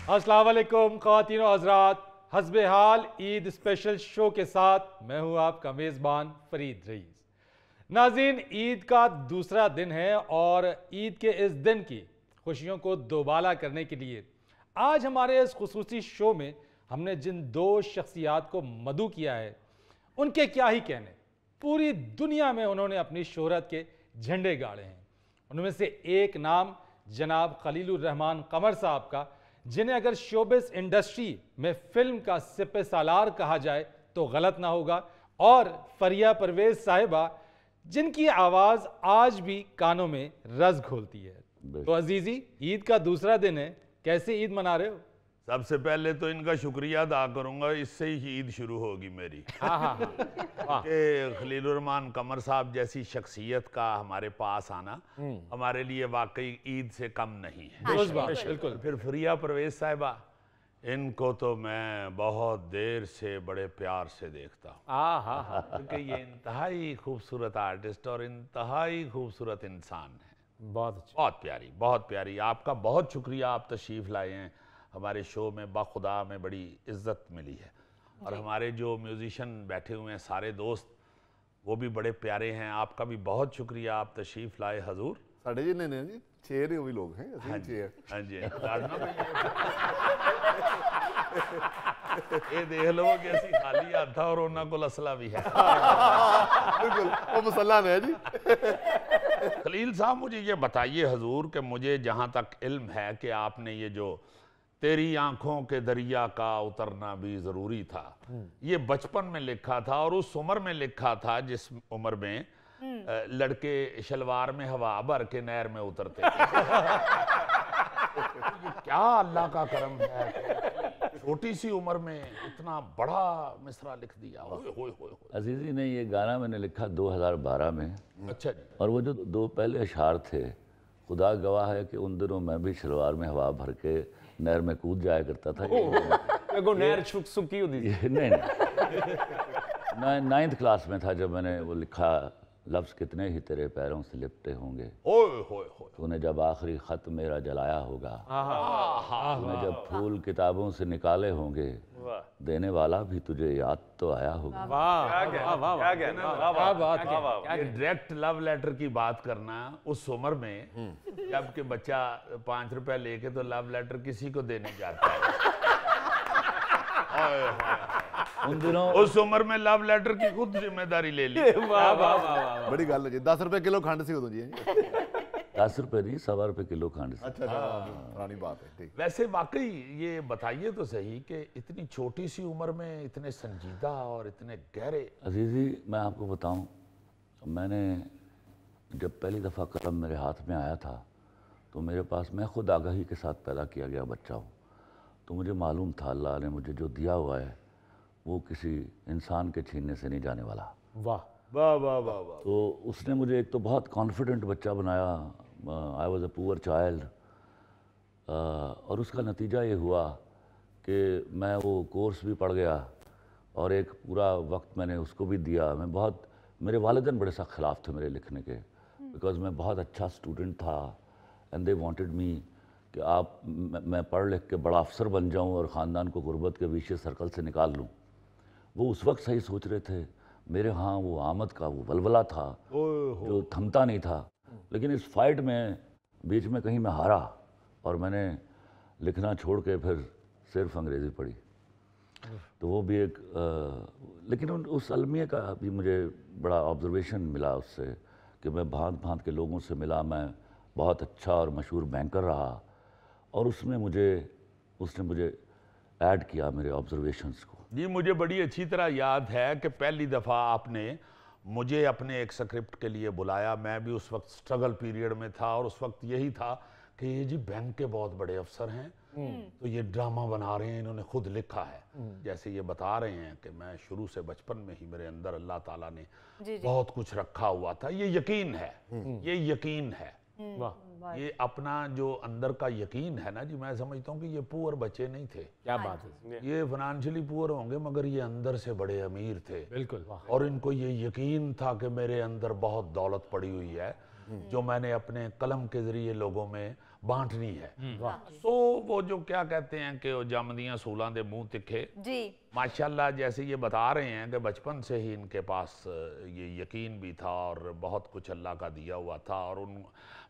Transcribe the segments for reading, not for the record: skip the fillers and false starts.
अस्सलाम वालेकुम ख़वातीन और हज़रात, हस्ब हाल ईद स्पेशल शो के साथ मैं हूं आपका मेज़बान फरीद रईस। नाज़रीन, ईद का दूसरा दिन है और ईद के इस दिन की खुशियों को दोबाला करने के लिए आज हमारे इस खुसूसी शो में हमने जिन दो शख्सियात को मदऊ किया है, उनके क्या ही कहने। पूरी दुनिया में उन्होंने अपनी शोहरत के झंडे गाड़े हैं। उनमें से एक नाम जनाब खलीलुर रहमान कमर साहब का, जिन्हें अगर शोबिस इंडस्ट्री में फिल्म का सिपे सालार कहा जाए तो गलत ना होगा, और फरिया परवेज साहिबा, जिनकी आवाज़ आज भी कानों में रस घोलती है। तो अजीज़ी, ईद का दूसरा दिन है, कैसे ईद मना रहे हो? सबसे पहले तो इनका शुक्रिया अदा करूंगा, इससे ही ईद शुरू होगी मेरी। कि खलीलुर रहमान कमर साहब जैसी शख्सियत का हमारे पास आना हमारे लिए वाकई ईद से कम नहीं है। बिल्कुल। फिर फरिया परवेज साहिबा, इनको तो मैं बहुत देर से बड़े प्यार से देखता हूँ, क्योंकि ये इंतहाई खूबसूरत आर्टिस्ट और इंतहाई खूबसूरत इंसान है। बहुत प्यारी, बहुत प्यारी। आपका बहुत शुक्रिया, आप तशरीफ़ लाए हैं हमारे शो में। बाखुदा में बड़ी इज्जत मिली है। और हमारे जो म्यूजिशियन बैठे हुए हैं सारे दोस्त, वो भी बड़े प्यारे हैं। आपका भी बहुत शुक्रिया, आप तशरीफ़ लाए हजूर। साढ़े जी नहीं जी, 6 ही लोग हैं। हाँ जी, हाँ जी। ये देख लो कि ऐसी खाली हाथ था और उन्होंने को असला भी है। बिल्कुल, वो मसला है जी। खलील साहब, मुझे ये बताइए हजूर कि मुझे जहाँ तक इल्म है कि आपने ये जो तेरी आंखों के दरिया का उतरना भी जरूरी था, ये बचपन में लिखा था और उस उम्र में लिखा था जिस उम्र में लड़के शलवार में हवा भर के नहर में उतरते थे। क्या अल्लाह का करम है, छोटी सी उम्र में इतना बड़ा मिसरा लिख दिया। अजीजी ने ये गाना मैंने लिखा 2012 में। अच्छा जी। और वो जो दो पहले अशार थे, खुदा गवाह है कि उन दिनों मैं भी शलवार में हवा भर के नहर में कूद जाया करता था। नहर सुखी होती थी। नहीं, मैं 9th क्लास में था जब मैंने वो लिखा, लफ्ज़ कितने ही तेरे पैरों से लिपटे होंगे, तूने जब आखिरी खत मेरा जलाया होगा, तूने जब फूल किताबों से निकाले होंगे, देने वाला भी तुझे याद तो आया होगा। ये डायरेक्ट लव लेटर की बात करना उस उम्र में, जब कि बच्चा 5 रुपए लेके तो लव लेटर किसी को देने जाता है। उन दिनों उस उम्र में लव लेटर की खुद जिम्मेदारी ले ली। बड़ी गल है जी। 10 रुपए किलो खंड सी उदों जी। 10 रुपए नहीं, 1.25 रुपए किलो खंड। अच्छा, पुरानी बात है। ठीक। वैसे वाकई ये बताइए तो सही कि इतनी छोटी सी उम्र में इतने संजीदा और इतने गहरे। अजीजी, मैं आपको बताऊं, मैंने जब पहली दफ़ा कलम मेरे हाथ में आया था तो मेरे पास, मैं खुद आगाही के साथ पैदा किया गया बच्चा हूँ, तो मुझे मालूम था अल्लाह ने मुझे जो दिया हुआ है वो किसी इंसान के छीनने से नहीं जाने वाला। वाह वाह वाह वाह वाह। तो उसने मुझे एक तो बहुत कॉन्फिडेंट बच्चा बनाया। I was a poor child. और उसका नतीजा ये हुआ कि मैं वो कोर्स भी पढ़ गया और एक पूरा वक्त मैंने उसको भी दिया। मैं बहुत, मेरे वालिदैन बड़े सख्त खिलाफ थे मेरे लिखने के, बिकॉज मैं बहुत अच्छा स्टूडेंट था एंड दे वांटेड मी कि मैं पढ़ लिख के बड़ा अफसर बन जाऊं और ख़ानदान को गुर्बत के विशेष सर्कल से निकाल लूं। वो उस वक्त सही सोच रहे थे। मेरे यहाँ वो आमद का वो वलवला था जो थमता नहीं था। लेकिन इस फाइट में बीच में कहीं मैं हारा और मैंने लिखना छोड़ के फिर सिर्फ अंग्रेज़ी पढ़ी। तो वो भी एक लेकिन उस अलमिया का भी मुझे बड़ा ऑब्जर्वेशन मिला उससे कि मैं भांत भांत के लोगों से मिला। मैं बहुत अच्छा और मशहूर बैंकर रहा और उसने मुझे ऐड किया मेरे ऑब्जर्वेशंस को। जी, मुझे बड़ी अच्छी तरह याद है कि पहली दफ़ा आपने मुझे अपने एक स्क्रिप्ट के लिए बुलाया। मैं भी उस वक्त स्ट्रगल पीरियड में था और उस वक्त यही था कि ये जी बैंक के बहुत बड़े अफसर हैं, तो ये ड्रामा बना रहे हैं, इन्होंने खुद लिखा है। जैसे ये बता रहे हैं कि मैं शुरू से बचपन में ही मेरे अंदर अल्लाह ताला ने बहुत कुछ रखा हुआ था। ये यकीन है, ये यकीन है। ये अपना जो अंदर का यकीन है ना जी, मैं समझता हूँ कि ये पुअर बच्चे नहीं थे। क्या बात है। ये फाइनेंशियली पुअर होंगे मगर ये अंदर से बड़े अमीर थे। बिल्कुल। और इनको ये यकीन था कि मेरे अंदर बहुत दौलत पड़ी हुई है जो मैंने अपने कलम के जरिए लोगों में बांटनी है। सो वो जो क्या कहते हैं कि वो जमदियाँ सूलां दे मुंह तिखे जी। माशाल्लाह, जैसे ये बता रहे हैं कि बचपन से ही इनके पास ये यकीन भी था और बहुत कुछ अल्लाह का दिया हुआ था, और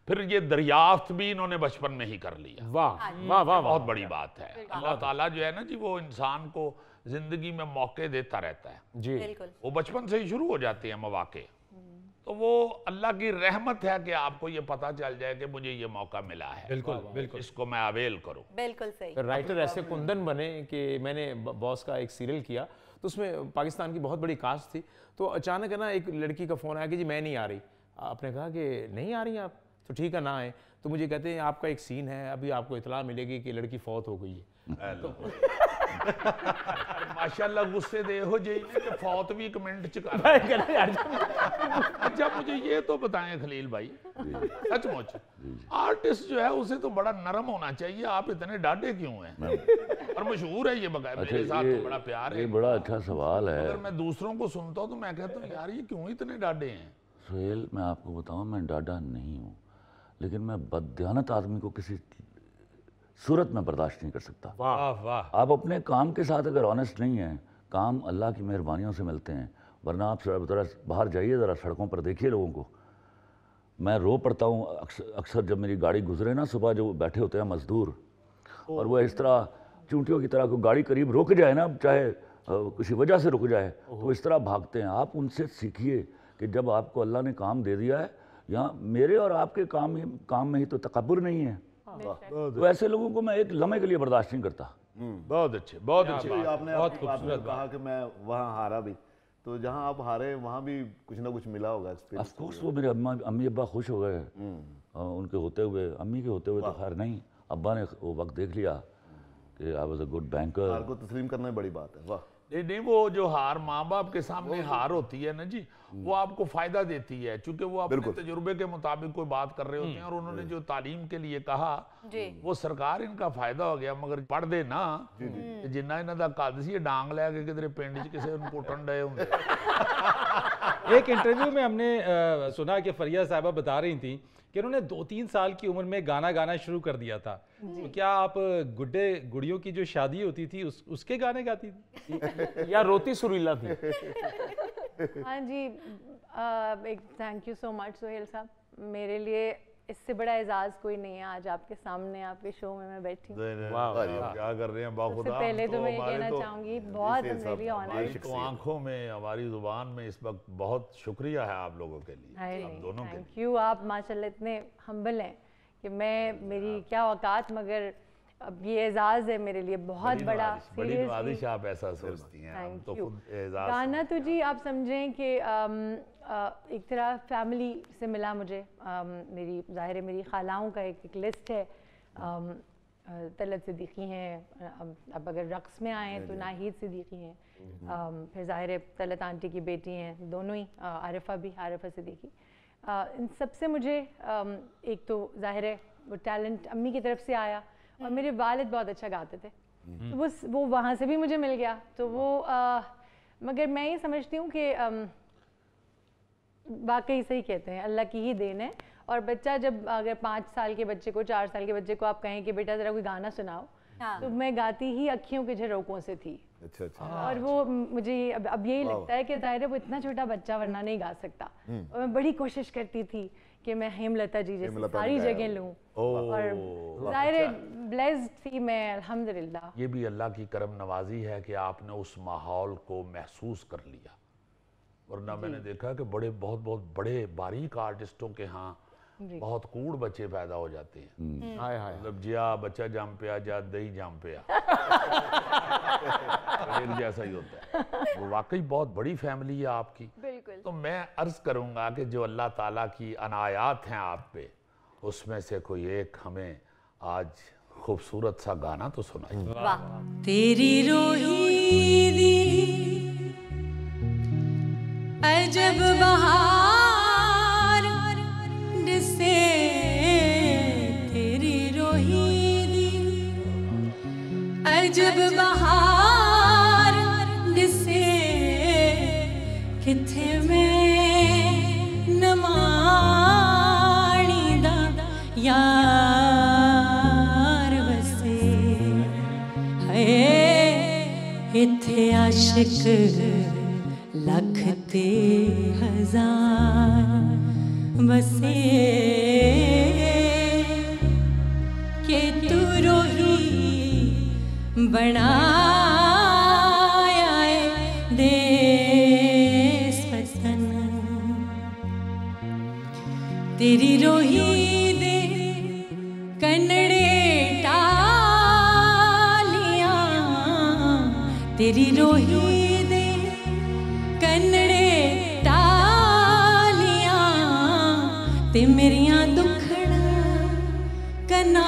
फिर ये दरियाफ्त भी इन्होंने बचपन में ही कर लिया। वाह वाह वाह, बहुत बड़ी बात है। अल्लाह ताला जो है ना जी, वो इंसान को जिंदगी में मौके देता रहता है जी। बिल्कुल। वो बचपन से ही शुरू हो जाते हैं मौके। तो वो अल्लाह की रहमत है कि आपको ये पता चल जाए कि मुझे ये मौका मिला है, बिल्कुल बिल्कुल, इसको मैं अवेल करूं। बिल्कुल सही। राइटर ऐसे कुंदन बने कि मैंने बॉस का एक सीरियल किया, तो उसमें पाकिस्तान की बहुत बड़ी कास्ट थी, तो अचानक है ना एक लड़की का फ़ोन आया कि जी मैं नहीं आ रही। आपने कहा कि नहीं आ रही आप, तो ठीक है ना आए। तो मुझे कहते हैं आपका एक सीन है, अभी आपको इतला मिलेगी कि लड़की फौत हो गई है। माशाल्लाह गुस्से दे हो जी ने कि फौत भी कमेंट च कर। अच्छा मुझे ये तो बताएं खलील भाई, सचमुच आर्टिस्ट जो है उसे तो बड़ा नरम होना चाहिए, आप इतने डाढ़े क्यों हैं? और मशहूर है ये बगैर मेरे साथ तो बड़ा प्यार है। ये बड़ा अच्छा सवाल है। अगर मैं दूसरों को सुनता हूँ तो मैं कहता हूँ यार ये क्यों इतने डाढ़े हैं? सुहेल, मैं आपको बताऊं, मैं डाढ़ा नहीं हूँ, लेकिन मैं बददियानत आदमी को किसी सूरत में बर्दाश्त नहीं कर सकता। वाह वाह। आप अपने काम के साथ अगर ऑनेस्ट नहीं हैं, काम अल्लाह की मेहरबानियों से मिलते हैं, वरना आप ज़रा बाहर जाइए, ज़रा सड़कों पर देखिए लोगों को। मैं रो पड़ता हूँ अक्सर जब मेरी गाड़ी गुजरे ना, सुबह जो बैठे होते हैं मज़दूर, और वो इस तरह चूंटियों की तरह को गाड़ी करीब रुक जाए ना, चाहे किसी वजह से रुक जाए, तो इस तरह भागते हैं। आप उनसे सीखिए कि जब आपको अल्लाह ने काम दे दिया है, यहाँ मेरे और आपके काम में ही तो तकब्बुर नहीं है, तो ऐसे लोगों को मैं एक लम्हे के लिए बर्दाश्त नहीं करता। बहुत अच्छे, बहुत अच्छे। आपने कहा कि मैं वहाँ हारा भी, तो जहाँ आप हारे वहाँ भी कुछ ना कुछ मिला होगा एक्सपीरियंस। ऑफ कोर्स वो मेरे अम्मी अब्बा खुश हो गए उनके होते हुए। अम्मी के होते हुए तो खैर नहीं, अब्बा ने वो वक्त देख लिया कि I was a good banker. हार को तस्लीम करना बड़ी बात है। वाह। नहीं, वो जो हार माँ बाप के सामने हार होती है ना जी, वो आपको फायदा देती है, क्योंकि वो अपने तजुर्बे के मुताबिक कोई बात कर रहे होते हैं, और उन्होंने जो तालीम के लिए कहा वो सरकार इनका फायदा हो गया। मगर पढ़ दे ना जिन्ना इन्हां दा कद सी डांग लै के किधरे पिंड च किसी नूं कुटण डए हुंदे। एक इंटरव्यू में हमने सुना कि फरिया साहिबा बता रही थी कि उन्होंने 2-3 साल की उम्र में गाना गाना शुरू कर दिया था। तो क्या आप गुड़ियों की जो शादी होती थी उसके गाने गाती थी या रोती सुरीला थी? हाँ जी, एक thank you so much Suhail साहब, मेरे लिए इससे बड़ा एजाज कोई नहीं है आज आपके सामने आपके शो में मैं बैठी हूँ। क्या कर रहे हैं बाखुदा। सबसे पहले तो मैं ये कहना चाहूँगी बहुत रियली ऑनर्ड। तो आंखों में हमारी जुबान में इस वक्त बहुत शुक्रिया है आप लोगों के लिए, आप दोनों के लिए। Thank you. आप माशाल्लाह इतने हम्बल हैं कि मेरी क्या औकात, मगर अब ये एजाज है मेरे लिए बहुत बड़ा। बड़ी नवाजिश आप ऐसा सोचती हैं, हम तो खुद एजाज। गाना तो जी आप समझें कि एक तरह फैमिली से मिला मुझे। मेरी ज़ाहिर है मेरी खालाओं का एक लिस्ट है। तलत सिद्दीकी हैं, अब अगर रक्स में आए तो नाहिद सिद्दीकी हैं, फिर ज़ाहिर है तलत आंटी की बेटी हैं, दोनों ही, आरिफा भी, आरिफा सिद्दीकी। इन सबसे मुझे एक तो ज़ाहिर है वो टैलेंट अम्मी की तरफ से आया, और मेरे वालिद बहुत अच्छा गाते थे, तो वो वहाँ से भी मुझे मिल गया। तो वो मगर मैं ये समझती हूँ कि वाकई सही कहते हैं, अल्लाह की ही देन है। और बच्चा जब अगर 5 साल के बच्चे को, 4 साल के बच्चे को आप कहें कि बेटा ज़रा कोई गाना सुनाओ, तो मैं गाती ही अखियों के झरोकों से थी। अच्छा। और वो मुझे अब यही लगता है कि ज़ाहिर है वो इतना छोटा बच्चा वरना नहीं गा सकता, और मैं बड़ी कोशिश करती थी कि मैं हेमलता जी जैसी सारी जगह लूँ, और ज़ाहिर है ब्लेस्ड थी मैं अल्हम्दुलिल्लाह। ये भी अल्लाह की करम नवाजी है कि आपने उस माहौल को महसूस कर लिया, वरना मैंने देखा कि बहुत बड़े बारीक आर्टिस्टों के यहाँ बहुत कूड़ बच्चे पैदा हो जाते हैं। हाय हाय, मतलब जिया बच्चा जम पिया जा दही जम पिया एक जैसा ही होता है। वो वाकई बहुत बड़ी फैमिली है आपकी। बिल्कुल। तो मैं अर्ज करूंगा कि जो अल्लाह ताला की अनायात हैं आप पे, उसमें से कोई एक हमें आज खूबसूरत सा गाना तो सुनाइए। वाह। तेरी रोही दी अजब बहार दिसे, तेरी रोही दी अजब बहार दिसे, किथे में नमाणी दा यार आशिक लख ते हजार बसे के तू रोही बनाया है देश वतन तेरी रोही दे कन्नड़े टालियां तेरी रोही दे कन्नड़े टालियां ते मेरियां दुखड़ कना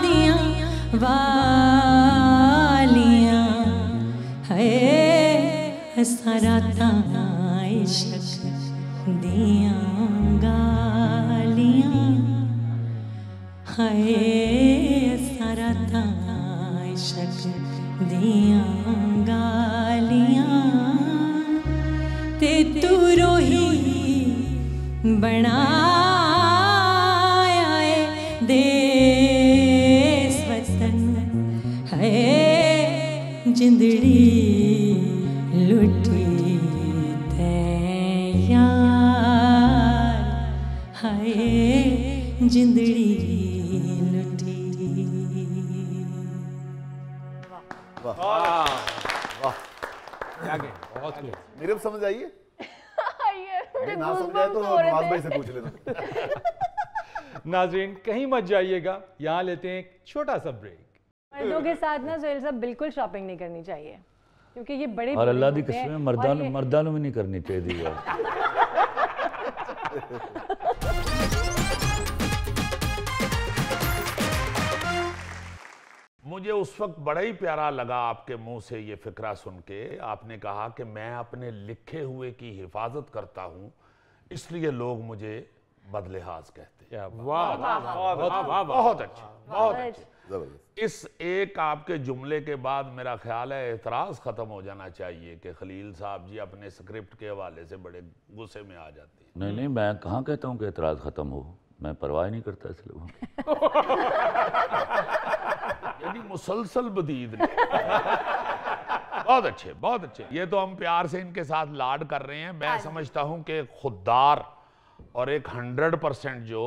दियां वालियां है असां रातां इश्क दियां गालियां हाय असां रातां इश्क दियां गालियां ते तू रोही बनाया है देश वतन है जिंदड़ी लुटी ते यार हाय जिंदड़ी लुटी बहुत खूब। मेरे अब समझ आइए, मुझे ना समझ आए तो goosebumps हो रहे नवाज थे। भाई से पूछ लेना। नाजरीन कहीं मत जाइएगा, यहाँ लेते हैं एक छोटा सा ब्रेक। मर्दों के साथ ना सोहेल साहब बिल्कुल शॉपिंग नहीं करनी चाहिए क्योंकि ये बड़े और boring अल्लाह दी होते हैं कसम और मर्दां ये- मर्दां नूं भी नहीं करनी चाहिए यार। मुझे उस वक्त बड़ा ही प्यारा लगा आपके मुंह से ये फिक्रा सुन के। आपने कहा कि मैं अपने लिखे हुए की हिफाजत करता हूं, इसलिए लोग मुझे बदलिहाज कहते हैं। क्या बात। वाह वाह वाह वाह वाह बहुत अच्छे, बहुत अच्छे। जबरदस्त। इस एक आपके जुमले के बाद मेरा ख्याल है एतराज़ ख़त्म हो जाना चाहिए कि खलील साहब जी अपने स्क्रिप्ट के हवाले से बड़े गुस्से में आ जाते हैं। नहीं नहीं, मैं कहाँ कहता हूँ कि एतराज़ ख़त्म हो, मैं परवाह ही नहीं करता इस लोगों की। यानी मुसलसल बदीद ने। बहुत अच्छे, बहुत अच्छे। ये तो हम प्यार से इनके साथ लाड कर रहे हैं। मैं समझता हूं कि खुददार और एक 100% जो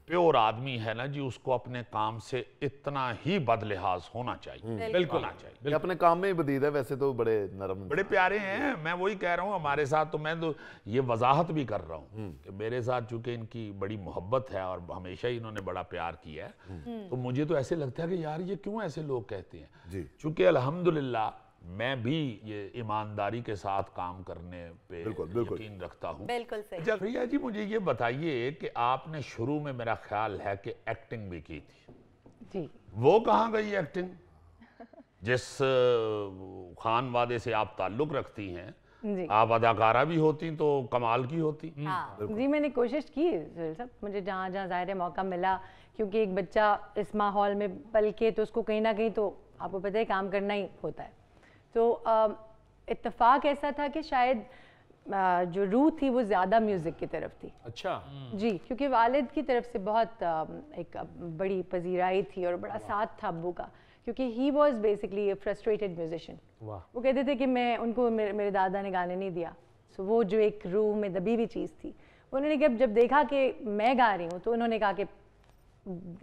प्योर आदमी है ना जी, उसको अपने काम से इतना ही बदलिहाज होना चाहिए। बिल्कुल होना चाहिए। ये अपने काम में ही बदीद है, वैसे तो बड़े नरम। बड़े प्यारे हैं। मैं वही कह रहा हूँ हमारे साथ, तो मैं तो ये वजाहत भी कर रहा हूँ कि मेरे साथ चूंकि इनकी बड़ी मोहब्बत है और हमेशा ही इन्होंने बड़ा प्यार किया है, तो मुझे तो ऐसे लगता है कि यार ये क्यों ऐसे लोग कहते हैं। जी। चूंकि अल्हम्दुलिल्लाह मैं भी ये ईमानदारी के साथ काम करने पे बिल्कुल। यकीन रखता हूँ। बिल्कुल सही। जफरिया जी, मुझे ये बताइए कि आपने शुरू में मेरा ख्याल है कि एक्टिंग भी की थी, जी वो कहाँ गई एक्टिंग? जिस खानवादे से आप ताल्लुक रखती हैं, जी आप अदाकारा भी होती तो कमाल की होती। हाँ जी, मैंने कोशिश की सोहेल साहब, मुझे जहाँ जहाँ ज़ाहिर है मौका मिला, क्योंकि एक बच्चा इस माहौल में पल के तो उसको कहीं ना कहीं तो आपको पता है काम करना ही होता है। तो इत्तेफाक ऐसा था कि शायद जो रूह थी वो ज़्यादा म्यूज़िक की तरफ थी। अच्छा जी, क्योंकि वालिद की तरफ से बहुत एक बड़ी पजीराई थी और बड़ा साथ था अब्बू का, क्योंकि he was basically A frustrated musician. वाह। वो कहते थे कि मैं उनको मेरे दादा ने गाने नहीं दिया। सो वो जो एक रूह में दबी हुई चीज़ थी, उन्होंने जब देखा कि मैं गा रही हूँ तो उन्होंने कहा कि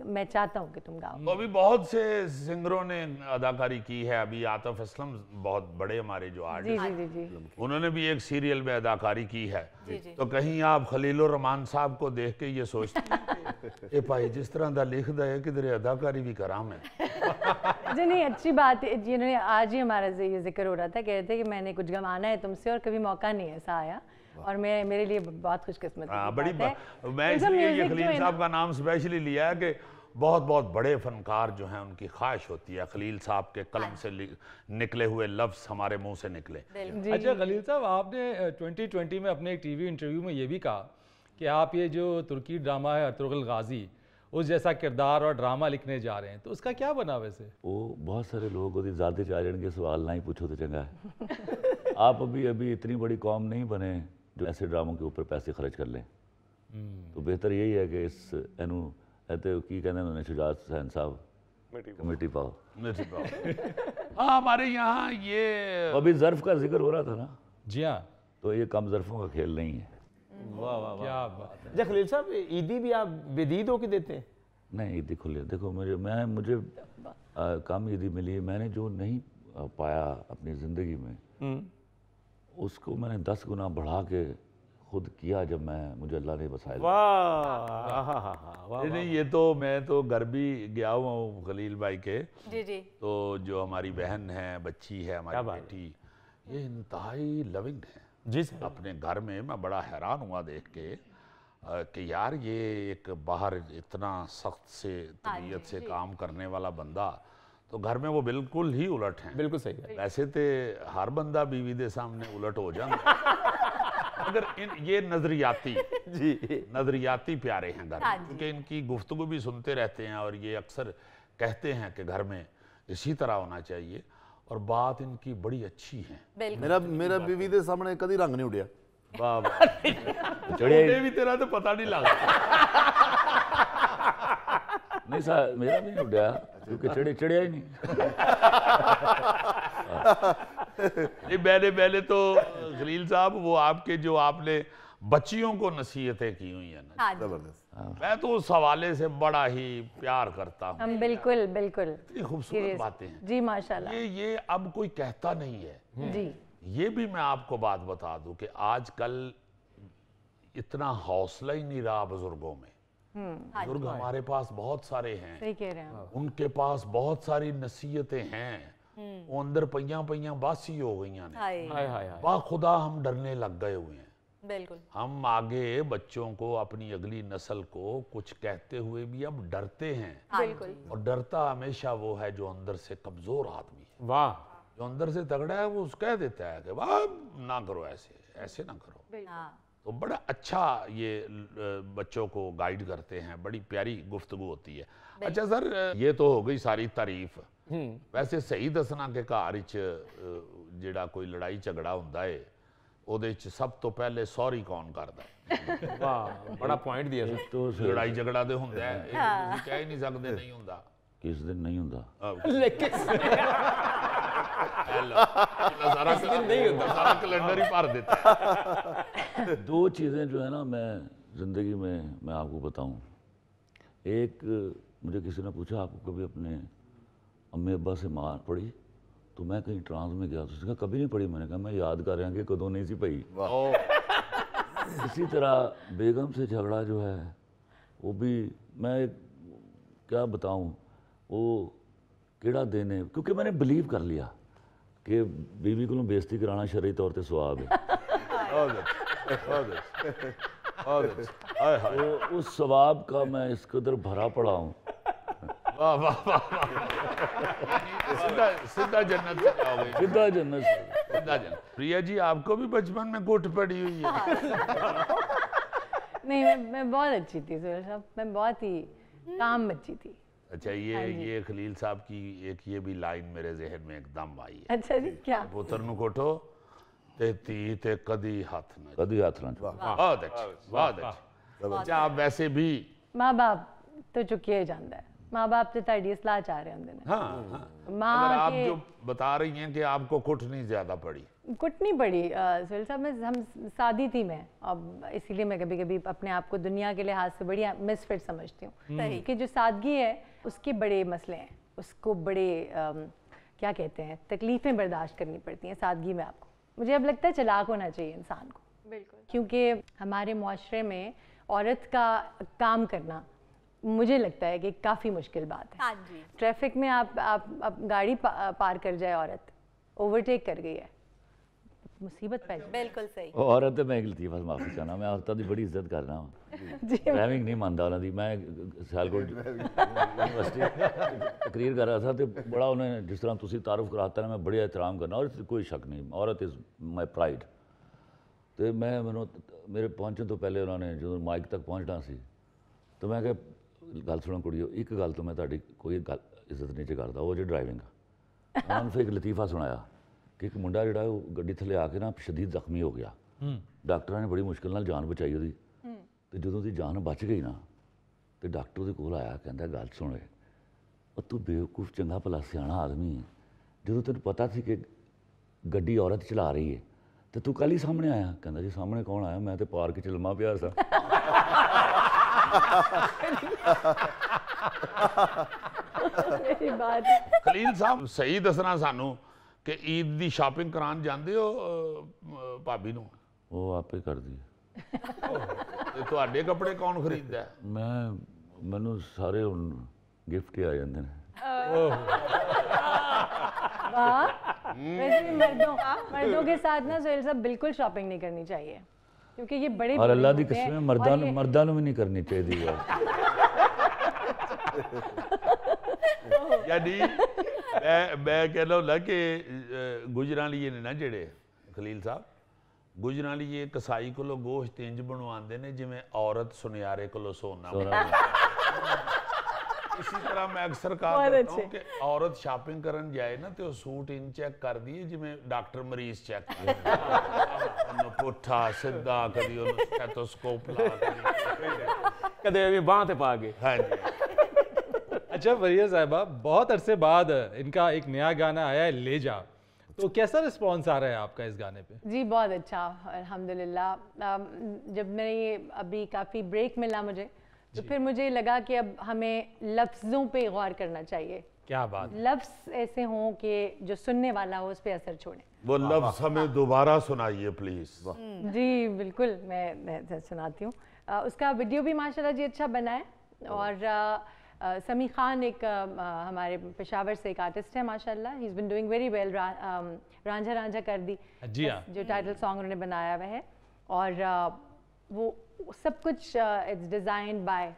मैं चाहता हूँ कि तुम गाओ। तो अभी बहुत से सिंगरों ने अदाकारी की है। अभी आतिफ असलम बहुत बड़े हमारे जो जी आर्टिस्ट, जी जी जी उन्होंने भी एक सीरियल में अदाकारी की है। तो कहीं आप खलीलुर रहमान साहब को देख के ये सोचते हैं ए भाई जिस तरह का लिखदा है किधरे अदाकारी भी करा मैं। जी नहीं, अच्छी बात है। जिन्होंने आज ही हमारा ये जिक्र हो रहा था, कह रहे थे कि मैंने कुछ गंवाना है तुमसे और कभी मौका नहीं ऐसा आया, और मैं मेरे लिए बहुत खुशकिस्मत हाँ, की बड़ी बात है। मैं इनका इसलिए ये music जो खलील है ना- साहब का नाम स्पेशली लिया है कि बहुत बहुत बड़े फनकार जो हैं उनकी ख्वाहिश होती है खलील साहब के कलम से निकले हुए लफ्ज़ हमारे मुंह से निकले। जी, अच्छा खलील साहब, आपने 2020 में अपने एक टीवी इंटरव्यू में ये भी कहा कि आप ये जो तुर्की ड्रामा है अर्तुगरुल गाजी, उस जैसा किरदार और ड्रामा लिखने जा रहे हैं, तो उसका क्या बना वैसे? वो बहुत सारे लोग ਉਹਦੀ ज़्यादा चाह जाएंगे, सवाल ना ही पूछो तो चंगा है। आप अभी इतनी बड़ी कौम नहीं बने जो ऐसे ड्रामों के ऊपर पैसे खर्च कर लें। तो बेहतर यही है कि इस एनू कहते की कहते हैं उन्होंने शुजात हुसैन साहब कमेटी पाओ। हाँ, हमारे यहाँ ये अभी ज़र्फ़ का जिक्र हो रहा था ना, जी हाँ, तो ये कम ज़र्फ़ों का खेल नहीं है। वाह वाह वाह। क्या बात है। अच्छा खलील साहब, ईदी भी आप बेदीद होके देते हैं? नहीं, ईदी खुले, देखो मुझे कम ईदी मिली है, मैंने जो नहीं पाया अपनी ज़िंदगी में उसको मैंने 10 गुना बढ़ा के खुद किया जब मुझे अल्लाह ने बसाया। वाह। नहीं, ये तो मैं तो घर भी गया हुआ हूँ खलील भाई के। जी जी। तो जो हमारी बहन है, बच्ची है, हमारी बेटी, ये इंतहाई लविंग है जी सर। अपने घर में। मैं बड़ा हैरान हुआ देख के कि यार ये एक बाहर इतना सख्त से तबीयत से काम करने वाला बंदा, तो घर में वो बिल्कुल ही उलट हैं। बिल्कुल सही है। वैसे तो हर बंदा बीवी दे सामने उलट हो जाता अगर ये नजरियाती प्यारे हैं घर में, क्योंकि इनकी गुफ्तगू भी सुनते रहते हैं और ये अक्सर कहते हैं कि घर में इसी तरह होना चाहिए, और बात इनकी बड़ी अच्छी है। मेरा बीवी दे सामने कभी रंग नहीं उड़िया। वाह वाह। चढ़े भी तेरा तो पता नहीं लगा। नहीं सर, मेरा भी नहीं उड़ा, क्योंकि चढ़िया ही नहीं। मैंने तो खलील साहब वो आपके जो आपने बच्चियों को नसीहतें की हुई है ना, जबरदस्त। मैं तो उस हवाले से बड़ा ही प्यार करता हूँ। हम बिल्कुल बिल्कुल इतनी खूबसूरत बातें हैं जी, माशाल्लाह। ये अब कोई कहता नहीं है। जी ये भी मैं आपको बात बता दूं कि आजकल इतना हौसला ही नहीं रहा बुजुर्गों में। बुजुर्ग हमारे पास बहुत सारे हैं, सही कह रहे हैं आप। उनके पास बहुत सारी नसीहतें हैं, वो अंदर पइयां बासी हो गई ने। हाय हाय हाय। वाह खुदा, हम डरने लग गए हुए हैं। बिल्कुल। हम आगे बच्चों को, अपनी अगली नस्ल को कुछ कहते हुए भी अब डरते हैं। बिल्कुल। और डरता हमेशा वो है जो अंदर से कमजोर आदमी है। वाह। जो अंदर से तगड़ा है वो कह देता है कि वाह ना करो, ऐसे ना करो। तो बड़ा अच्छा ये बच्चों को गाइड करते हैं, बड़ी प्यारी गुफ्तगू होती है। अच्छा सर, ये तो हो गई सारी तारीफ। वैसे सही दसना कि घर च जेड़ा कोई लड़ाई झगड़ा हुंदा है ਉਹਦੇ ਚ ਸਭ ਤੋਂ ਪਹਿਲੇ ਸੌਰੀ ਕੌਣ ਕਰਦਾ ਹੈ? ਵਾਹ, ਬੜਾ ਪੁਆਇੰਟ ਦਿਆ ਸਰ। तो ਲੜਾਈ ਝਗੜਾ ਤੇ ਹੁੰਦਾ ਹੈ, ਇਹ ਤੁਸੀਂ ਕਹਿ ਹੀ ਨਹੀਂ ਸਕਦੇ ਨਹੀਂ ਹੁੰਦਾ। किस दिन नहीं होता। लेकिन सारा नहीं होता, सारा कैलेंडर ही भर देता है। दो चीज़ें जो है ना, मैं ज़िंदगी में मैं आपको बताऊं। एक, मुझे किसी ने पूछा आपको कभी अपने अम्मी अब्बा से मार पड़ी, तो मैं कहीं ट्रांस में गया, तो उसने कहा कभी नहीं पड़ी। मैंने कहा मैं याद कर रहा कि कदों नहीं सी पई। इसी तरह बेगम से झगड़ा जो है वो भी मैं क्या बताऊं, वो केड़ा दिन है, क्योंकि मैंने बिलीव कर लिया कि बीवी को बेइज्जती कराना शरई तौर पे सवाब है। तो उस सवाब का मैं इस कदर भरा पड़ा हूँ। वाह वाह वाह, सीधा जन्नत से जाओगे। सीधा जन्नत से। सीधा जन्नत। प्रिया जी, आपको भी बचपन में गुट पड़ी हुई है? नहीं, मैं बहुत अच्छी थी सुहेल साहब, मैं बहुत ही काम बच्ची थी। अच्छा, ये खलील साहब की एक ये भी लाइन मेरे जहन में एकदम आई है। अच्छा जी, क्या? पुत्र नु कोठो ते धी ते कदी हाथ न। कभी हाथ ना। बहुत अच्छी, बहुत अच्छी। अच्छा, आप वैसे भी माँ बाप तो चुकिया ही जाता है, माँ बाप तो ताड़ी सलाह चाह रहे होंगे ने। हाँ, हाँ। माँ अगर आप के जो बता रही हैं कि आपको कुट नहीं ज्यादा पड़ी। कुछ नहीं पड़ी सुहेल साहब, हम सादी थी मैं, अब इसीलिए मैं कभी कभी अपने आप को दुनिया के लिहाज से बड़ी मिसफिट समझती हूँ कि जो सादगी है उसके बड़े मसले हैं, उसको बड़े क्या कहते हैं, तकलीफ़ें बर्दाश्त करनी पड़ती हैं सादगी में। आपको, मुझे अब लगता है चालाक होना चाहिए इंसान को, बिल्कुल, क्योंकि हमारे मुआशरे में औरत का काम करना मुझे लगता है कि काफ़ी मुश्किल बात है। हाँ जी। ट्रैफिक में आप गाड़ी पार कर जाए, औरत ओवरटेक कर गई है, मुसीबत पै जाए। बिल्कुल सही। औरत मैं एक लतीफ़ा माफ़ी चाहना, मैं औरतों की बड़ी इज्जत कर रहा हूँ। ड्राइविंग नहीं मानता उन्होंने। मैं सियालकोट यूनिवर्सिटी तकरीर कर रहा था, तो बड़ा उन्हें जिस तरह तुसी तारुफ कराता है, मैं बड़ी एहतराम करना, और कोई शक नहीं, औरत इज़ माई प्राइड। तो मैं मेरे पहुँचने तो पहले उन्होंने जो माइक तक पहुँचना सी, तो मैं क्या गल सुनो कुड़ियो, एक गल तो मैं ताड़ी कोई गल इज्जत नहीं करता, वो जो ड्राइविंग का। उन्होंने फिर एक लतीफ़ा सुनाया कि एक मुंडा जिहड़ा गड्डी थले आके ना शदीद जख्मी हो गया, डॉक्टर ने बड़ी मुश्किल नाल जान बचाई ਉਹਦੀ, तो ਜਦੋਂ ਉਹਦੀ जान बच गई ना, तो डॉक्टर ਉਹਦੇ ਕੋਲ आया, कहता गल सुन, اور تو بیوقوف چنگا بھلا سیاਣਾ آدمی ہے، جدوں تینوں پتا سی کہ گڈی عورت چلا رہی ہے تو تو کل ہی سامنے آیا؟ کہندا جی سامنے کون آیا؟ میں تے پارک چ لما پیا سا۔ خلیل صاحب صحیح دسنا سانو کہ عید دی شاپنگ کران جاندے ہو بھابی نو؟ وہ آپ ہی کر دی۔ تواڈے کپڑے کون خریددا ہے؟ مینوں سارے ہن گفٹ ہی آ جاندے نے۔ ویسے بھی مردوں کے ساتھ نا سہیل صاحب بالکل شاپنگ نہیں کرنی چاہیے، کیونکہ یہ بڑے اور اللہ دی قسم مرداں نوں بھی نہیں کرنی چاہیے۔ یعنی میں کہنا ہوں کہ گجراں لیے نے نا جڑے خلیل صاحب، گجراں لیے کسائی کولو گوشت انج بنواندے نے جویں عورت سنیارے کولو سونا۔ اسی طرح میں اکثر کہا کرتا ہوں کہ عورت شاپنگ کرن جائے نا تو سوٹ ان چیک کر دیے جویں ڈاکٹر مریض چیک کرے، انہوں پٹھا سدھا کدی انہوں سٹیتوسکوپ لا کدے ابھی باں تے پا گئے۔ ہاں جی۔ اچھا فریہ صاحبہ، بہت عرصے بعد ان کا ایک نیا گانا آیا ہے لے جا، تو کیسا رسپانس آ رہا ہے آپ کا اس گانے پہ؟ جی بہت اچھا الحمدللہ۔ جب میں یہ ابھی کافی بریک ملا مجھے تو پھر مجھے لگا کہ اب ہمیں لفظوں پہ غور کرنا چاہیے، کیا بات، لفظ ایسے ہوں کہ جو سننے والا ہو اس پہ اثر چھوڑیں۔ وہ لفظ ہمیں دوبارہ سنائیے پلیز۔ جی بالکل، میں سناتی ہوں۔ اس کا ویڈیو بھی ماشاءاللہ جی اچھا بنا ہے، اور سمی خان ایک ہمارے پشاور سے ایک آرٹسٹ ہے ماشاءاللہ، he is been doing very well, Ranjha Ranjha کر دی جی ہاں جو ٹائٹل سانگ انہوں نے بنایا ہوا ہے، اور وہ سب کچھ اٹس ڈیزائنڈ بائی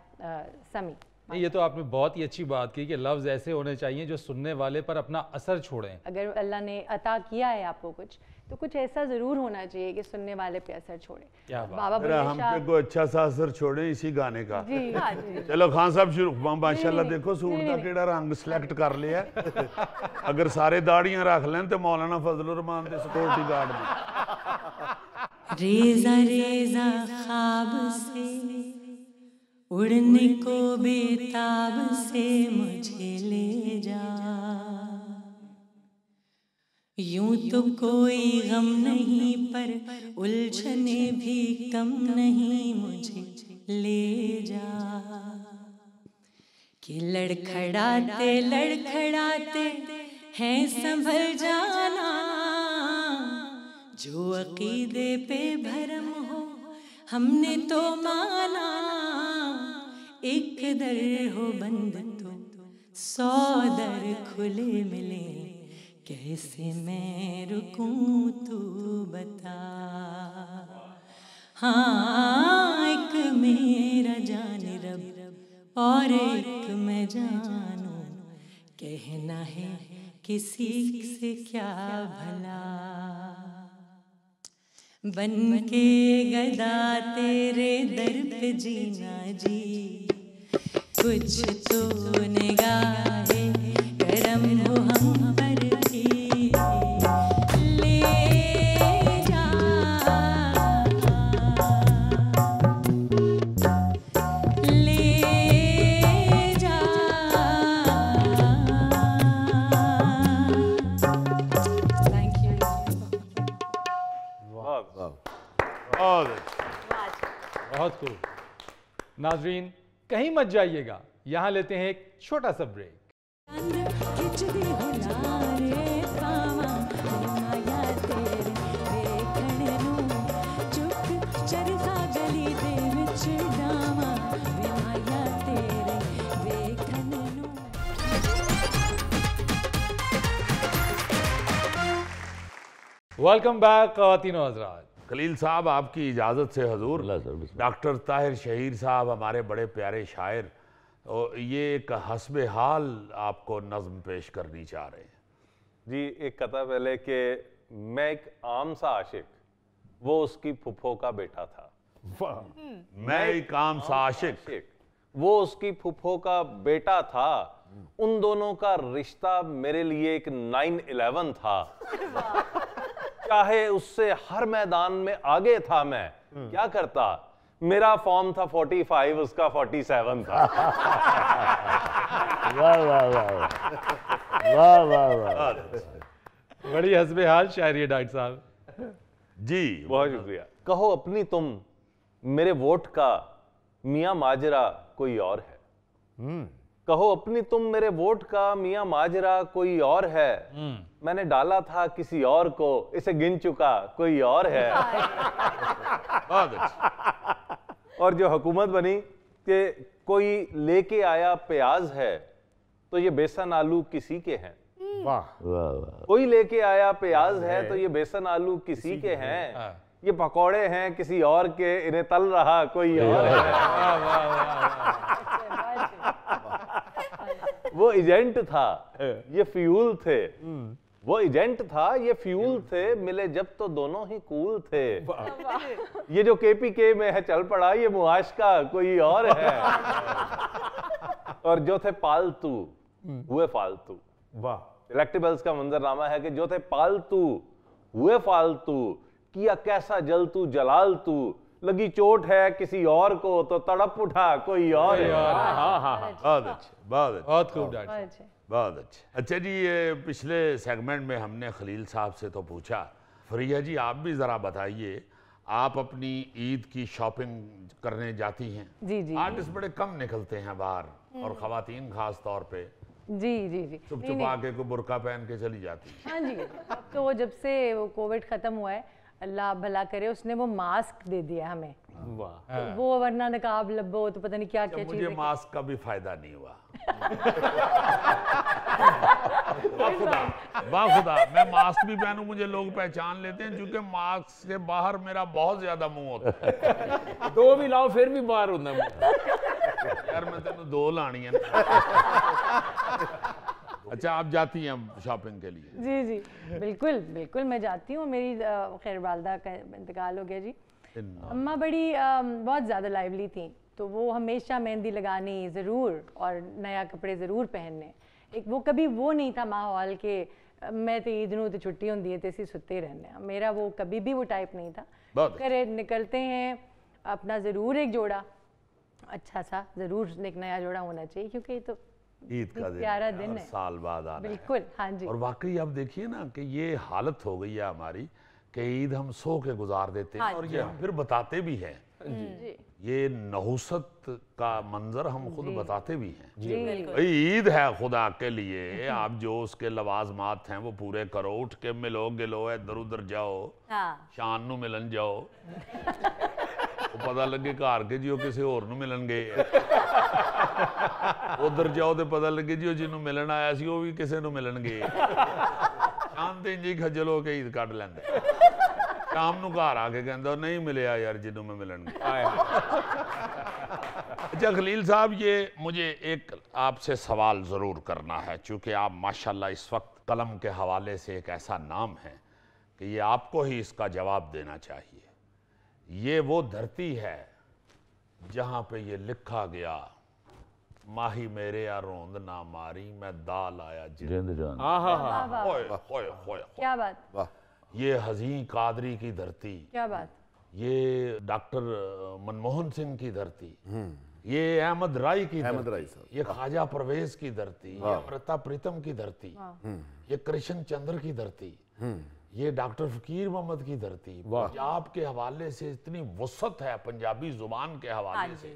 سمی۔ یہ تو آپ نے بہت ہی اچھی بات کی کہ لفظ ایسے ہونے چاہیے جو سننے والے پر اپنا اثر چھوڑیں۔ اگر اللہ نے عطا کیا ہے آپ کو کچھ تو کچھ ایسا ضرور ہونا چاہیے کہ سننے والے پہ اثر چھوڑے۔ بابا بلے ہم پہ کوئی اچھا سا اثر چھوڑیں اسی گانے کا۔ جی چلو خان صاحب شروع، ماشاءاللہ دیکھو سوٹ کا کیڑا رنگ سلیکٹ کر لیا ہے، اگر سارے داڑیاں رکھ لیں تو مولانا فضل الرحمان دے سیکورٹی گارڈ میں۔ ریزہ ریزہ خواب سے اڑنے کو بیتاب سے مجھے لے جا، یوں تو کوئی غم نہیں پر الجھنے بھی کم نہیں، مجھے لے جا کہ لڑکھڑاتے لڑکھڑاتے ہیں سنبھل جانا، جو عقیدے پہ بھرم ہو ہم نے تو مانا، ایک در ہو بند تو 100 در کھلے ملے، کیسے میں رکوں تو بتا، ہاں ایک میرا جان رب اور ایک میں جانوں، کہنا ہے کسی سے کیا بھلا، بن کے گدا تیرے در پہ جینا جی، کچھ تو نگاہ کرم ہو ہم پر بھی، لے جا لے جا، تھینک یو۔ بہت خوب۔ ناظرین کہیں مت جائیے گا، یہاں لیتے ہیں ایک چھوٹا سا بریک۔ ویلکم بیک خواتین و حضرات۔ خلیل صاحب آپ کی اجازت سے حضور، اللہ سر بسم اللہ۔ ڈاکٹر طاہر شہیر صاحب ہمارے بڑے پیارے شاعر، یہ ایک حسب حال آپ کو نظم پیش کرنی چاہ رہے ہیں۔ جی ایک قطعہ پہلے کہ میں ایک عام سا عاشق، وہ اس کی پھپھو کا بیٹا تھا۔ میں ایک عام سا عاشق، وہ اس کی پھپھو کا بیٹا تھا، ان دونوں کا رشتہ میرے لیے ایک 9/11 تھا، چاہے اس سے ہر میدان میں آگے تھا، میں کیا کرتا، میرا فارم تھا 45، اس کا 47 تھا۔ واہ واہ واہ واہ واہ واہ. بڑی حسب حال شاعری ہے ڈاکٹر صاحب. جی بہت شکریہ. کہو اپنی تم میرے ووٹ کا میاں ماجرا کوئی اور ہے. کہو اپنی تم میرے ووٹ کا میاں ماجرا کوئی اور ہے. میں نے ڈالا تھا کسی اور کو, اسے گن چکا کوئی اور ہے. بہت اچھا. اور جو حکومت بنی کہ کوئی لے کے آیا پیاز ہے تو یہ بیسن آلو کسی کے ہیں. واہ واہ. کوئی لے کے آیا پیاز ہے تو یہ بیسن آلو کسی کے ہیں. یہ پکوڑے ہیں کسی اور کے, انہیں تل رہا کوئی اور ہے. وہ ایجنٹ تھا یہ فیول تھے. وہ ایجنٹ تھا یہ فیول تھے, ملے جب تو دونوں ہی کول تھے. یہ جو کے پی کے میں ہے چل پڑا یہ معاش کا کوئی اور ہے. اور جو تھے پالتو ہوئے فالتو. واہ. الیکٹیبلز کا منظرنامہ ہے کہ جو تھے پالتو ہوئے فالتو, کیا کیسا جل تو جلال تو, لگی چوٹ ہے کسی اور کو تو تڑپ اٹھا کوئی اور ہے. بہت اچھا, بہت اچھا, بہت خوب ڈاکٹر صاحب. بہت اچھا. اچھا جی, یہ پچھلے سیگمنٹ میں ہم نے خلیل صاحب سے تو پوچھا, فریہ جی آپ بھی ذرا بتائیے, آپ اپنی عید کی شاپنگ کرنے جاتی ہیں؟ جی جی. آرٹسٹ بڑے کم نکلتے ہیں باہر, اور خواتین خاص طور پہ جی جی جی. چھپ چھپا کے کوئی برقع پہن کے چلی جاتی ہیں. ہاں جی. تو جب سے وہ کووڈ ختم ہوا ہے, اللہ بھلا کرے, اس نے وہ ماسک دے دیا ہمیں. وہ ورنہ نقاب لبو تو پتہ نہیں کیا کیا چیز. مجھے ماسک کا بھی فائدہ نہیں ہوا. خدا میں ماسک بھی پہنوں مجھے لوگ پہچان لیتے ہیں, چونکہ ماسک سے باہر میرا بہت زیادہ منہ ہوتا ہے. دو بھی لاؤ پھر بھی باہر ہوتا ہے. یار میں تینوں دو لانی ہیں. اچھا آپ جاتی ہیں شاپنگ کے لیے؟ جی جی بالکل بالکل میں جاتی ہوں. میری خیر والدہ کا انتقال ہو گیا جی. اماں بڑی بہت زیادہ لائیولی تھیں, تو وہ ہمیشہ مہندی لگانی ضرور اور نیا کپڑے ضرور پہننے. وہ کبھی وہ نہیں تھا ماحول کہ میں تو عید نوں تو چھٹی ہوندی ہے تو اسی ستے رہنے. میرا وہ کبھی بھی وہ ٹائپ نہیں تھا. کرے نکلتے ہیں اپنا ضرور ایک جوڑا اچھا سا, ضرور ایک نیا جوڑا ہونا چاہیے, کیونکہ یہ تو عید کا پیارا دن ہے, سال بعد آنا ہے. بالکل. ہاں جی. اور واقعی آپ دیکھیے نا کہ یہ حالت ہو گئی ہے ہماری کہ عید ہم سو کے گزار دیتے ہیں, اور یہ ہم پھر بتاتے بھی ہیں. یہ نحوست کا منظر ہم خود بتاتے بھی ہیں. عید ہے خدا کے لیے, آپ جو اس کے لوازمات ہیں وہ پورے کرو, اٹھ کے ملو گلو, ادھر ادھر جاؤ, شان نو ملن جاؤ, پتہ لگے گھر کے جی وہ کسی اور نو ملن گئے, ادھر جاؤ تو پتہ لگے جی وہ جنہوں ملن آیا سی وہ بھی کسی نو ملن گئے. شان تے جی کھجل ہو کے عید کٹ لیندے, شام نو گھر آ کے کہندا نہیں ملیا یار جنہوں میں ملن گئے. اچھا خلیل صاحب, یہ مجھے ایک آپ سے سوال ضرور کرنا ہے, چونکہ آپ ماشاءاللہ اس وقت قلم کے حوالے سے ایک ایسا نام ہے کہ یہ آپ کو ہی اس کا جواب دینا چاہیے. یہ وہ دھرتی ہے جہاں پہ یہ لکھا گیا, ماہی میرے یا روند نہ ماری, میں دال آیا جند جان. کیا بات. یہ حزین قادری کی دھرتی, کیا بات. یہ ڈاکٹر منموہن سنگھ کی دھرتی, یہ احمد رائی کی دھرتی, یہ خواجہ پرویز کی دھرتی, یہ امرتا پریتم کی دھرتی, یہ کرشن چندر کی دھرتی, یہ ڈاکٹر فقیر محمد کی دھرتی. پنجاب کے حوالے سے اتنی وسعت ہے پنجابی زبان کے حوالے سے.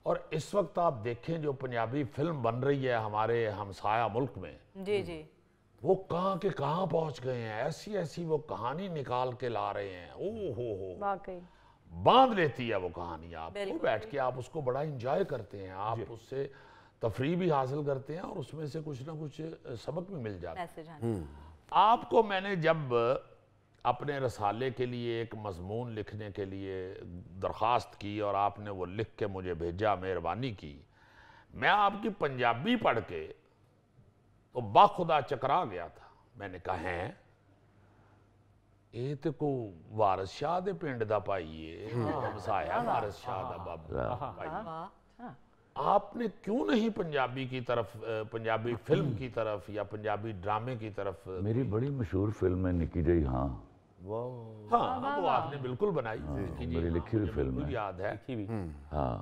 اور اس وقت آپ دیکھیں جو پنجابی فلم بن رہی ہے ہمارے ہمسایہ ملک میں, جی جی, وہ کہاں کے کہاں پہنچ گئے ہیں. ایسی ایسی وہ کہانی نکال کے لا رہے ہیں, اوہ ہو واقعی باندھ لیتی ہے وہ کہانی. آپ کو بیٹھ کے آپ اس کو بڑا انجوائے کرتے ہیں, آپ اس سے تفریح بھی حاصل کرتے ہیں, اور اس میں سے کچھ نہ کچھ سبق بھی مل جاتا ہے. آپ کو میں نے جب اپنے رسالے کے لیے ایک مضمون لکھنے کے لیے درخواست کی اور آپ نے وہ لکھ کے مجھے بھیجا, مہربانی کی, میں آپ کی پنجابی پڑھ کے تو باخدا چکرا گیا تھا. میں نے کہا ہیں یہ تو کو وارث شاہ دے پنڈ دا پائیے, ہمسایا وارث شاہ دا بابا پائیے. آپ نے کیوں نہیں پنجابی کی طرف, پنجابی فلم کی طرف یا پنجابی ڈرامے کی طرف؟ میری بڑی مشہور فلم ہے نکی جی. ہاں ہاں وہ آپ نے بالکل بنائی, میری لکھی ہوئی فلم ہے, یاد ہے. ہاں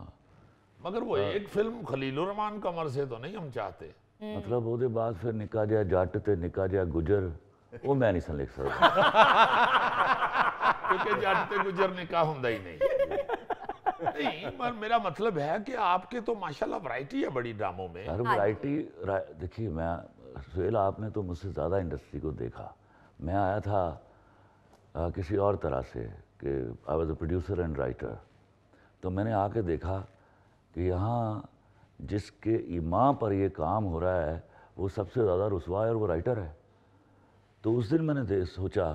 मगर वो एक फिल्म खलीलुर रहमान कमर से तो नहीं हम चाहते। मतलब ਉਹਦੇ ਬਾਅਦ ਫਿਰ ਨਿੱਕਾ ਜਿਹਾ ਜੱਟ ਤੇ ਨਿੱਕਾ ਜਿਹਾ ਗੁਜਰ ਉਹ ਮੈਂ ਨਹੀਂ ਲਿਖ ਸਕਦਾ क्योंकि जट ते गुजर निकाह हुंदा ही नहीं। नहीं, पर मेरा मतलब है कि आपके तो माशाल्लाह वैरायटी है बड़ी ड्रामों में। यार वैरायटी देखिए, मैं सुहेल आपने तो मुझसे ज़्यादा इंडस्ट्री को देखा। मैं आया था किसी और तरह से कि I was a producer and writer. तो मैंने आके देखा कि यहाँ जिसके ईमा पर ये काम हो रहा है वो सबसे ज़्यादा रुसवा है और वो राइटर है। तो उस दिन मैंने सोचा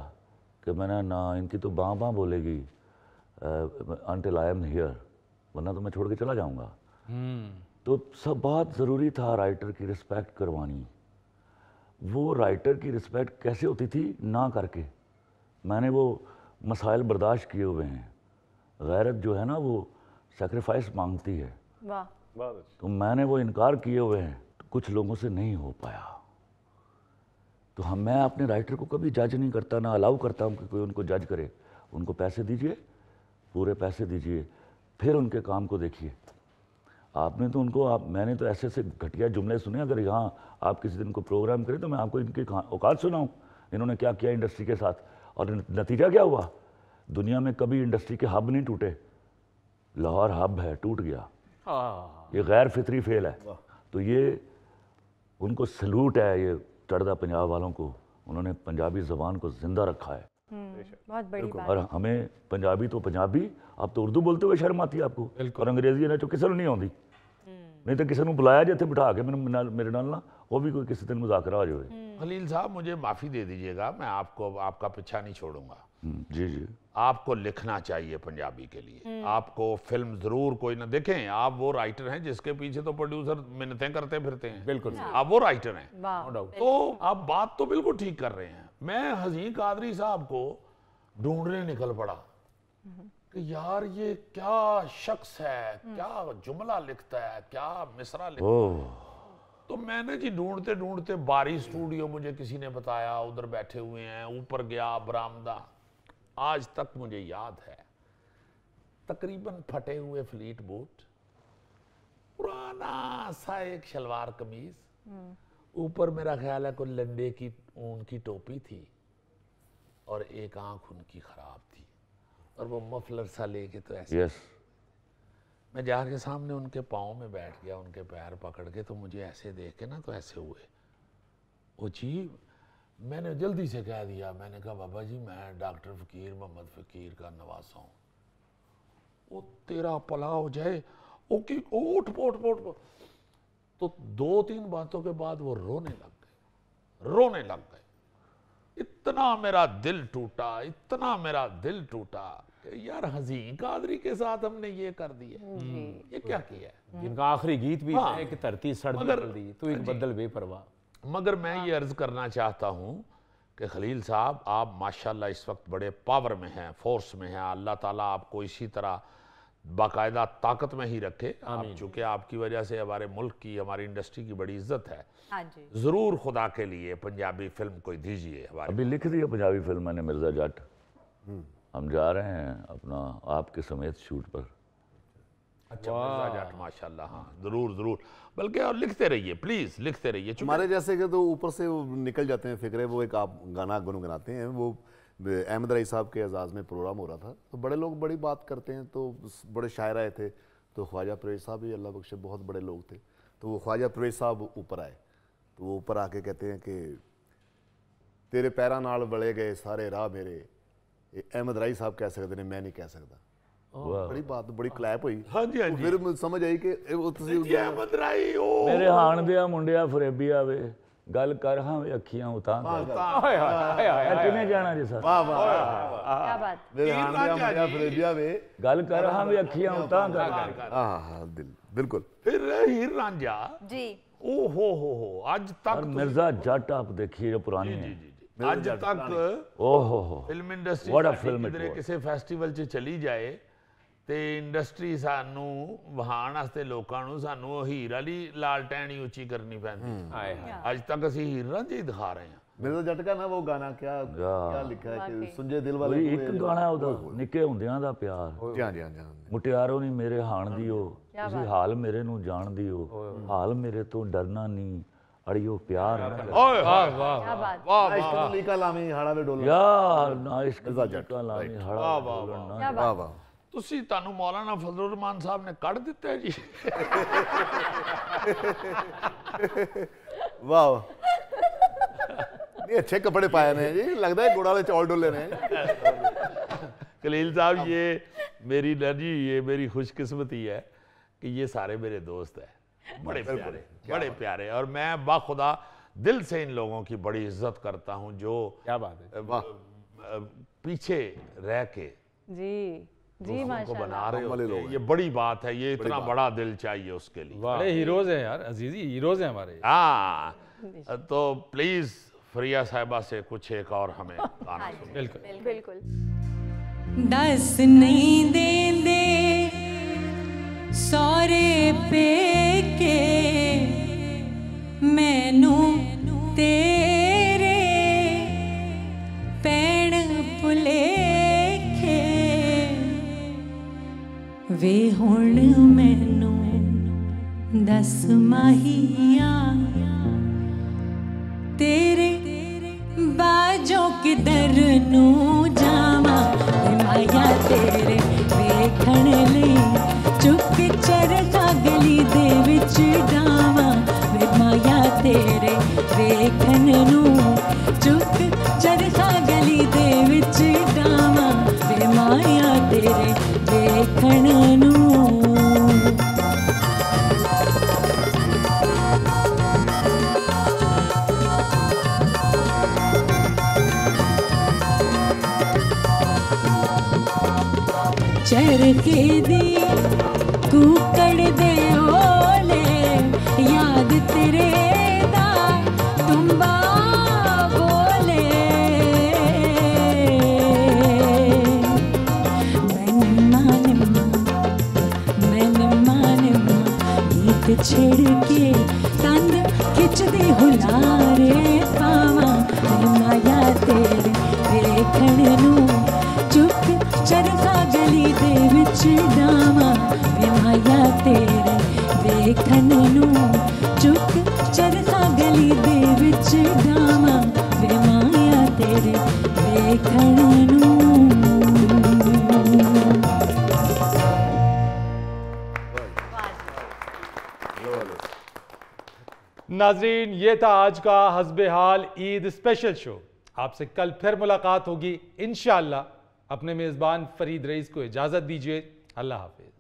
कि मैंने ना इनकी तो बाँ बाँ बोलेगी अनटिल आई एम हियर, वरना तो मैं छोड़ के चला जाऊँगा। तो सब बहुत ज़रूरी था राइटर की रिस्पेक्ट करवानी। वो राइटर की रिस्पेक्ट कैसे होती थी? ना करके। मैंने वो मसाइल बर्दाश्त किए हुए हैं। गैरत जो है ना वो सेक्रीफाइस मांगती है। वाह, तो मैंने वो इनकार किए हुए हैं, तो कुछ लोगों से नहीं हो पाया। तो मैं अपने राइटर को कभी जज नहीं करता, ना अलाउ करता हूँ कि कोई उनको जज करे। उनको पैसे दीजिए, पूरे पैसे दीजिए, फिर उनके काम को देखिए। आपने तो उनको मैंने तो ऐसे ऐसे घटिया जुमले सुने। अगर यहाँ आप किसी दिन को प्रोग्राम करें तो मैं आपको इनकी औकात सुनाऊँ, इन्होंने क्या किया इंडस्ट्री के साथ, और नतीजा क्या हुआ। दुनिया में कभी इंडस्ट्री के हब नहीं टूटे, लाहौर हब है, टूट गया। ये गैर फितरी फेल है। तो ये उनको सलूट है, ये चढ़दा पंजाब वालों को, उन्होंने पंजाबी ज़बान को ज़िंदा रखा है। बहुत बड़ी बात। और हमें पंजाबी तो पंजाबी, आप तो उर्दू बोलते हुए शर्म आती है आपको, और अंग्रेजी ने तो किसी नहीं आती। नहीं तो किसी को बुलाया जिथे बिठा के मेरे नाल ना, वो भी कोई किसी दिन मुजाकरा हो जाए। खलील साहब मुझे माफ़ी दे दीजिएगा, मैं आपका पीछा नहीं छोड़ूंगा। जी जी, आपको लिखना चाहिए पंजाबी के लिए। आपको फिल्म जरूर कोई ना देखें, आप वो राइटर हैं जिसके पीछे तो प्रोड्यूसर मिन्नतें करते फिरते हैं। बिल्कुल आप वो राइटर हैं। वाह, तो आप बात तो बिल्कुल ठीक कर रहे हैं। मैं हज़ीं कादरी साहब को ढूंढने निकल पड़ा कि यार ये क्या शख्स है, क्या जुमला लिखता है, क्या मिसरा लिखता है। तो मैंने जी ढूंढते ढूंढते बारी स्टूडियो मुझे किसी ने बताया, उधर बैठे हुए हैं, ऊपर गया बरामदा। आज तक मुझे याद है, तकरीबन फटे हुए फ्लीट बूट, पुराना सा एक शलवार कमीज, ऊपर मेरा ख्याल है कोई लंडे की ऊन की टोपी थी, और एक आंख उनकी खराब थी, और वो मफलर सा लेके तो ऐसे मैं जाके सामने उनके पाँव में बैठ गया, उनके पैर पकड़ के। तो मुझे ऐसे देख के ना तो ऐसे हुए। वो जी मैंने जल्दी से कह दिया, मैंने कहा बाबा जी मैं डॉक्टर फ़कीर मोहम्मद फ़कीर का नवासा हूँ। वो तेरा पला हो जाए, ओके ओट पोट पोट पोट। तो 2-3 बातों के बाद वो रोने लग गए। इतना मेरा दिल टूटा, इतना मेरा दिल टूटा कि यार हज़ीं कादरी के साथ हमने ये कर दिया, ये क्या किया है। जिनका आखिरी गीत भी है कि धरती सड़ दी तो एक बदल बेपरवाह। मगर मैं ये अर्ज़ करना चाहता हूँ कि खलील साहब आप माशाल्लाह इस वक्त बड़े पावर में हैं, फोर्स में हैं। अल्लाह ताला आपको इसी तरह बाकायदा ताकत में ही रखे। आप चूँकि आपकी वजह से हमारे मुल्क की, हमारी इंडस्ट्री की बड़ी इज्जत है। ज़रूर खुदा के लिए पंजाबी फिल्म कोई दीजिए हमारे। अभी लिख दी है पंजाबी फिल्म मैंने, मिर्ज़ा जट। हम जा रहे हैं अपना आपके समेत शूट पर। अच्छा मिर्ज़ा जट, माशाल्लाह। हाँ जरूर जरूर, बल्कि और लिखते रहिए प्लीज़, लिखते रहिए। हमारे जैसे कि तो ऊपर से वो निकल जाते हैं फिक्रे। वो एक आप गाना गुनगुनाते हैं, वो अहमद रईस साहब के एजाज़ में प्रोग्राम हो रहा था, तो बड़े लोग बड़ी बात करते हैं, तो बड़े शायर आए थे, तो ख्वाजा परवेज़ साहब भी अल्लाह बख्शे बहुत बड़े लोग थे। तो वो ख्वाजा परवेज़ साहब ऊपर आए, तो वो ऊपर आके कहते हैं कि तेरे पैरां नाल वले गए सारे राह मेरे, अहमद रईस साहब कह सकते हैं, मैं नहीं कह सकता। बड़ी बात, बड़ी क्लैप हुई। हाँ जी, हाँ जी। फिर समझ आई कि अहमद राई मेरे हाण दिया मुंडिया फरेबी आवे, गल कर हाँ वे अखियां उतां कर। किने जाना जी सर? वाह वाह, क्या बात। मेरे हाण दिया मुंडिया फरेबी आवे, गल कर हाँ वे अखियां उतां कर। हाँ दिल बिल्कुल। फिर हीर रांझा जी, ओ हो आज तक और मिर्ज़ा जट आप देखिए जो पुरानी है, आज तक ओहो film industry What a film it किधरे was. किसी फैसटीवल 'ਚ ਚਲੀ ਜਾਏ ਤੇ ਇੰਡਸਟਰੀ ਸਾਨੂੰ ਵਹਾਣ ਵਾਸਤੇ ਲੋਕਾਂ ਨੂੰ ਸਾਨੂੰ ਹੀਰ ਵਾਲੀ ਲਾਲਟੈਨ ਹੀ ਉੱਚੀ ਕਰਨੀ ਪੈਂਦੀ। ਅੱਜ ਤੱਕ ਅਸੀਂ ਹੀਰ ਰਾਂਝੇ ਹੀ ਦਿਖਾ ਰਹੇ ਹਾਂ। मेरे तो झटका ना वो गाना क्या लिखा है कि सुंजे दिल वाले ਕੋਈ ਇੱਕ ਗਾਣਾ ਉਹਦਾ ਨਿੱਕੇ ਹੁੰਦਿਆਂ ਦਾ ਪਿਆਰ जी हाँ जी हाँ जी हाँ। ਮੁਟਿਆਰੋ ਨੀ ਮੇਰੇ ਹਾਣ ਦਿਓ ਤੁਸੀਂ ਹਾਲ ਮੇਰੇ ਨੂੰ ਜਾਣਦੀ ਹੋ ਹਾਲ ਮੇਰੇ ਤੋਂ ਡਰਨਾ ਨਹੀਂ ਅੜਿਓ ਪਿਆਰ ਨਾ ਕਰੋ। ओए वाह वाह क्या बात वाह इश्क तो लीका लामी हाड़ा में डोलना ਯਾਰ ਨਾ ਇਸ਼ਕ ਦਾ ਜੱਟਾ ਲਾਵੀਂ ਹੜਾ ਬੋਲਣ क्या वाह बात वाह ਤੁਸੀਂ ਤੁਹਾਨੂੰ ਮੌਲਾਨਾ ਫਜ਼ਲੁਰ ਰਹਿਮਾਨ ਸਾਹਿਬ ਨੇ ਕੱਢ ਦਿੱਤਾ ਹੈ ਜੀ वाह नहीं अच्छे कपड़े पाए ने जी लगता है गुड़ वाले चौल डोले ने खलील साहब ये मेरी जी ये मेरी खुशकिस्मती है कि ये सारे मेरे दोस्त हैं बड़े प्यारे और मैं बाखुदा दिल से इन लोगों की बड़ी इज्जत करता हूँ जो क्या बात है। पीछे रह के जी जी को माशाल्लाह बना रहे वाले होते लोग हैं। हैं। ये बड़ी बात है, ये इतना बड़ा दिल चाहिए उसके लिए। बड़े हीरोज हैं यार, अजीजी हीरोज हैं हमारे। हाँ तो प्लीज फरिया साहिबा से कुछ एक और हमें गाना सुनो। बिल्कुल बिल्कुल दस नहीं देंदे सौरे पे के मैनू तेरे पैण भुलेखे वे हुण मैनू दस माहिया तेरे बाजों किधर नू जावा माया तेरे वेखण लई चुप चरखा गली दे विच डावा वे माया तेरे वेखण नू चुप चरखा गली दे विच डावा वे माया तेरे वेखण नू चरखे दी कुकड़ दे ओले याद तेरे दा तुम्बा बोले मैन मान गीत छेड़ के तंद खिचदी हुलारे पावा माया तेरे वेखण नू चुप चरखा गली दे विच डावा वे माया तेरे वेखण नू चुप चरखा गली दे विच डावा वे माया तेरे वेखण नू। नाज़रीन, ये था आज का हस्बे हाल ईद स्पेशल शो। आपसे कल फिर मुलाकात होगी इंशाअल्लाह। अपने मेज़बान फरीद रईस को इजाज़त दीजिए। अल्लाह हाफिज़।